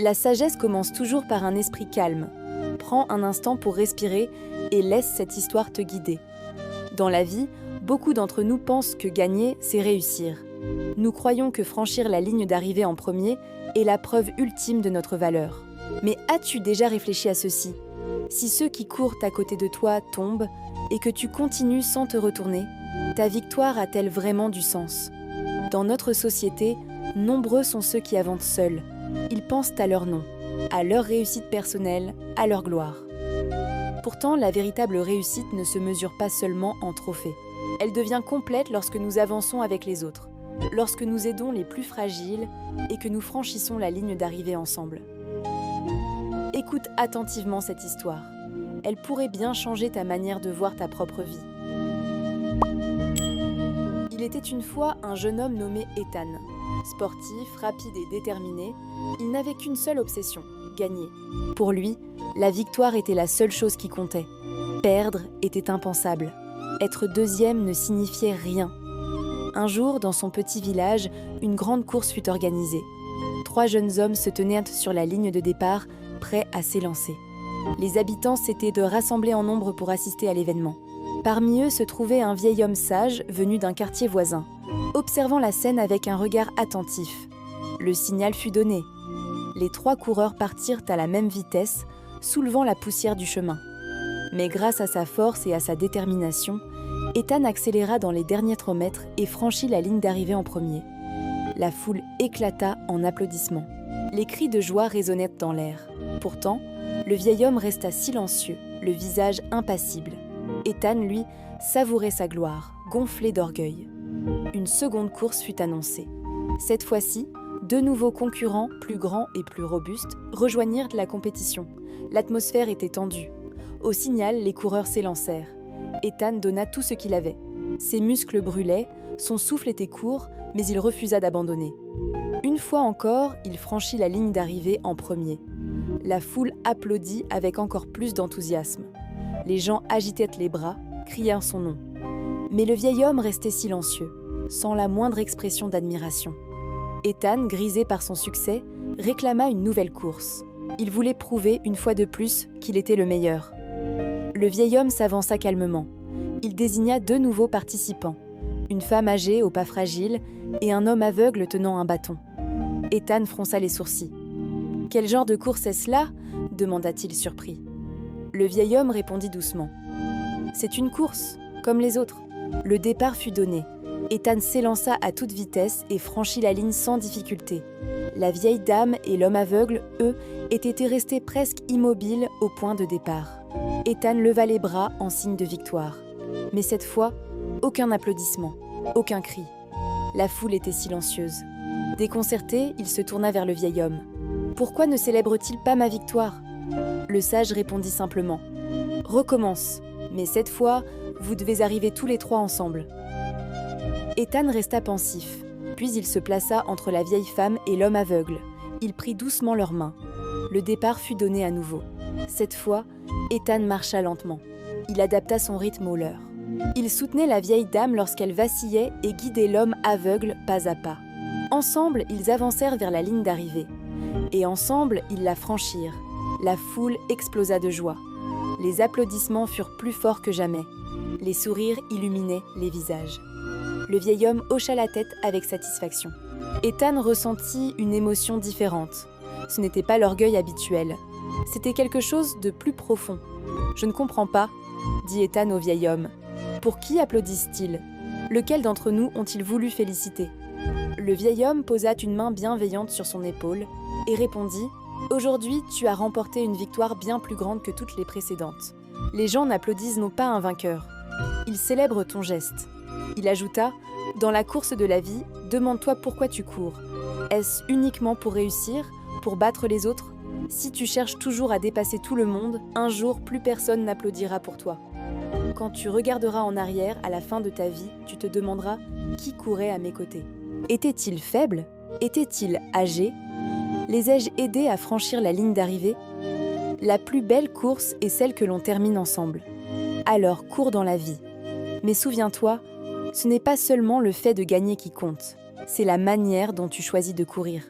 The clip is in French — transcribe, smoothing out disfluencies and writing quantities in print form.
La sagesse commence toujours par un esprit calme. Prends un instant pour respirer et laisse cette histoire te guider. Dans la vie, beaucoup d'entre nous pensent que gagner, c'est réussir. Nous croyons que franchir la ligne d'arrivée en premier est la preuve ultime de notre valeur. Mais as-tu déjà réfléchi à ceci ? Si ceux qui courent à côté de toi tombent et que tu continues sans te retourner, ta victoire a-t-elle vraiment du sens ? Dans notre société, nombreux sont ceux qui avancent seuls. Ils pensent à leur nom, à leur réussite personnelle, à leur gloire. Pourtant, la véritable réussite ne se mesure pas seulement en trophées. Elle devient complète lorsque nous avançons avec les autres, lorsque nous aidons les plus fragiles et que nous franchissons la ligne d'arrivée ensemble. Écoute attentivement cette histoire. Elle pourrait bien changer ta manière de voir ta propre vie. Il était une fois un jeune homme nommé Ethan. Sportif, rapide et déterminé, il n'avait qu'une seule obsession, gagner. Pour lui, la victoire était la seule chose qui comptait. Perdre était impensable. Être deuxième ne signifiait rien. Un jour, dans son petit village, une grande course fut organisée. 3 jeunes hommes se tenaient sur la ligne de départ, prêts à s'élancer. Les habitants s'étaient de rassembler en nombre pour assister à l'événement. Parmi eux se trouvait un vieil homme sage venu d'un quartier voisin, observant la scène avec un regard attentif. Le signal fut donné. Les 3 coureurs partirent à la même vitesse, soulevant la poussière du chemin. Mais grâce à sa force et à sa détermination, Ethan accéléra dans les derniers 3 mètres et franchit la ligne d'arrivée en premier. La foule éclata en applaudissements. Les cris de joie résonnaient dans l'air. Pourtant, le vieil homme resta silencieux, le visage impassible. Ethan, lui, savourait sa gloire, gonflé d'orgueil. Une seconde course fut annoncée. Cette fois-ci, 2 nouveaux concurrents, plus grands et plus robustes, rejoignirent la compétition. L'atmosphère était tendue. Au signal, les coureurs s'élancèrent. Ethan donna tout ce qu'il avait. Ses muscles brûlaient, son souffle était court, mais il refusa d'abandonner. Une fois encore, il franchit la ligne d'arrivée en premier. La foule applaudit avec encore plus d'enthousiasme. Les gens agitaient les bras, crièrent son nom. Mais le vieil homme restait silencieux, sans la moindre expression d'admiration. Ethan, grisé par son succès, réclama une nouvelle course. Il voulait prouver une fois de plus qu'il était le meilleur. Le vieil homme s'avança calmement. Il désigna 2 nouveaux participants, une femme âgée aux pas fragiles et un homme aveugle tenant un bâton. Ethan fronça les sourcils. « Quel genre de course est-ce là ?» demanda-t-il surpris. Le vieil homme répondit doucement. « C'est une course, comme les autres. » Le départ fut donné. Ethan s'élança à toute vitesse et franchit la ligne sans difficulté. La vieille dame et l'homme aveugle, eux, étaient restés presque immobiles au point de départ. Ethan leva les bras en signe de victoire. Mais cette fois, aucun applaudissement, aucun cri. La foule était silencieuse. Déconcerté, il se tourna vers le vieil homme. « Pourquoi ne célèbre-t-il pas ma victoire ?» Le sage répondit simplement. « Recommence, mais cette fois, vous devez arriver tous les 3 ensemble. » Ethan resta pensif, puis il se plaça entre la vieille femme et l'homme aveugle. Il prit doucement leurs mains. Le départ fut donné à nouveau. Cette fois, Ethan marcha lentement. Il adapta son rythme au leur. Il soutenait la vieille dame lorsqu'elle vacillait et guidait l'homme aveugle pas à pas. Ensemble, ils avancèrent vers la ligne d'arrivée. Et ensemble, ils la franchirent. La foule explosa de joie. Les applaudissements furent plus forts que jamais. Les sourires illuminaient les visages. Le vieil homme hocha la tête avec satisfaction. Ethan ressentit une émotion différente. Ce n'était pas l'orgueil habituel. C'était quelque chose de plus profond. « Je ne comprends pas », dit Ethan au vieil homme. « Pour qui applaudissent-ils ? Lequel d'entre nous ont-ils voulu féliciter ?» Le vieil homme posa une main bienveillante sur son épaule et répondit « Aujourd'hui, tu as remporté une victoire bien plus grande que toutes les précédentes. Les gens n'applaudissent non pas un vainqueur. Ils célèbrent ton geste. » Il ajouta « Dans la course de la vie, demande-toi pourquoi tu cours. Est-ce uniquement pour réussir, pour battre les autres ? Si tu cherches toujours à dépasser tout le monde, un jour, plus personne n'applaudira pour toi. Quand tu regarderas en arrière à la fin de ta vie, tu te demanderas qui courait à mes côtés. Était-il faible ? Était-il âgé ? Les ai-je aidés à franchir la ligne d'arrivée ? La plus belle course est celle que l'on termine ensemble. Alors cours dans la vie. Mais souviens-toi, ce n'est pas seulement le fait de gagner qui compte, c'est la manière dont tu choisis de courir.